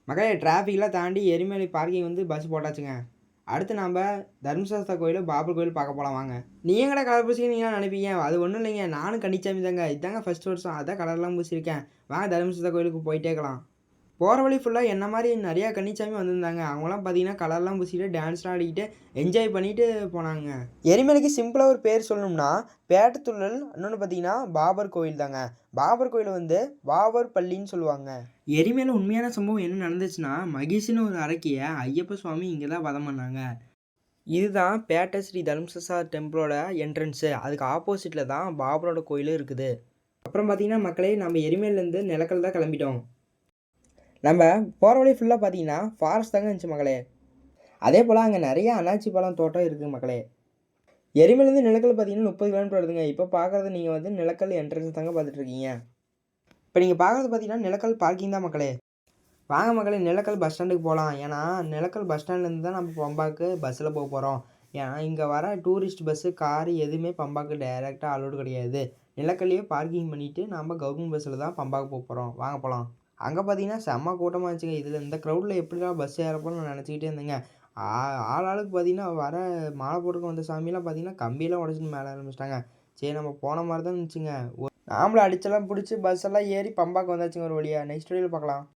மக்களே டிராஃபிக்லாம் தாண்டி எரிமலை பார்க்கிங் வந்து பஸ் போட்டாச்சுங்க. அடுத்து நாம் தர்மசாஸ்தா கோயில், பாபர் கோயில் பார்க்க போகலாம் வாங்க. நீ எங்கடா கலர் பூசிக்கிறீங்க நினைப்பீங்க. அது ஒன்றும் இல்லைங்க, நானும் கன்னிச்சாமி தாங்க. இதாங்க ஃபஸ்ட் வருஷம், அதான் கலர்லாம் பூசியிருக்கேன். வாங்க தர்மசாஸ்தா கோயிலுக்கு போயிட்டே இருக்கலாம். போகிற வழி ஃபுல்லாக என்ன மாதிரி நிறையா கன்னிச்சாமி வந்திருந்தாங்க. அவங்களாம் பார்த்தீங்கன்னா கலர்லாம் பூசிட்டு டான்ஸ்லாம் ஆடிக்கிட்டு என்ஜாய் பண்ணிட்டு போனாங்க. எரிமலைக்கு சிம்பிளாக ஒரு பேர் சொல்லணும்னா பேட்டத்துள்ளல். இன்னொன்று பார்த்தீங்கன்னா பாபர் கோயில் தாங்க. பாபர் கோயில் வந்து பாபர் பள்ளின்னு சொல்லுவாங்க. எரிமலை உண்மையான சம்பவம் என்ன நடந்துச்சுன்னா, மகேஷ்னு ஒரு அரக்கிய ஐயப்ப சுவாமி இங்கே தான் வதம் பண்ணாங்க. இதுதான் பேட்டை ஸ்ரீ தர்மசஸ்தா டெம்பிளோட என்ட்ரன்ஸு. அதுக்கு ஆப்போசிட்டில் தான் பாபரோட கோயிலும் இருக்குது. அப்புறம் பார்த்தீங்கன்னா மக்களே, நம்ம எரிமலையிலேருந்து நிலக்கல் தான் கிளம்பிட்டோம். நம்ம போகிற வழி ஃபுல்லாக பார்த்தீங்கன்னா ஃபாரஸ்ட் தாங்க இருந்துச்சு மக்களே. அதே போல் அங்கே நிறைய அன்னாச்சி பழம் தோட்டம் இருக்குது மக்களே. எரிமலைலேருந்து நிலக்கல் பார்த்தீங்கன்னா 30 கிலோமீட்டர் வருதுங்க. இப்போ பார்க்குறது நீங்கள் வந்து நிலக்கல் என்ட்ரன்ஸ் தாங்க பார்த்துட்ருக்கீங்க. இப்போ நீங்கள் பார்க்குறது பார்த்தீங்கன்னா நிலக்கல் பார்க்கிங் தான் மக்களே. வாங்க மக்களே, நிலக்கல் பஸ் ஸ்டாண்டுக்கு போகலாம். ஏன்னா நிலக்கல் பஸ் ஸ்டாண்ட்லேருந்து தான் நம்ம பம்பாக்கு பஸ்ஸில் போக போகிறோம். ஏன்னா இங்கே வர டூரிஸ்ட் பஸ்ஸு, காரு எதுவுமே பம்பாக்கு டைரெக்டாக அலோடு கிடையாது. நிலக்கல்லையே பார்க்கிங் பண்ணிவிட்டு நம்ம கவர்மெண்ட் பஸ்ஸில் தான் பம்பாக்கு போக போகிறோம். வாங்க போகலாம். அங்கே பார்த்தீங்கன்னா செம்ம கூட்டமாக இருந்துச்சுங்க. இதில் இந்த க்ரௌடில் எப்படிலாம் பஸ் ஏறப்போன்னு நான் நினச்சிக்கிட்டே இருந்தேங்க. ஆளுக்கு பார்த்தீங்கன்னா வர மாலை போட்டுக்க வந்த சாமியெல்லாம் பார்த்தீங்கன்னா கம்பியெல்லாம் உடச்சிட்டு மேலே ஆரம்பிச்சிட்டாங்க. சரி நம்ம போன மாதிரி தான் இருந்துச்சுங்க. நாமளும் அடிச்செல்லாம் பிடிச்சி பஸ்ஸெல்லாம் ஏறி பம்பாக்கு வந்தாச்சுங்க ஒரு வழியாக. நெக்ஸ்ட் வீடியோவில் பார்க்கலாம்.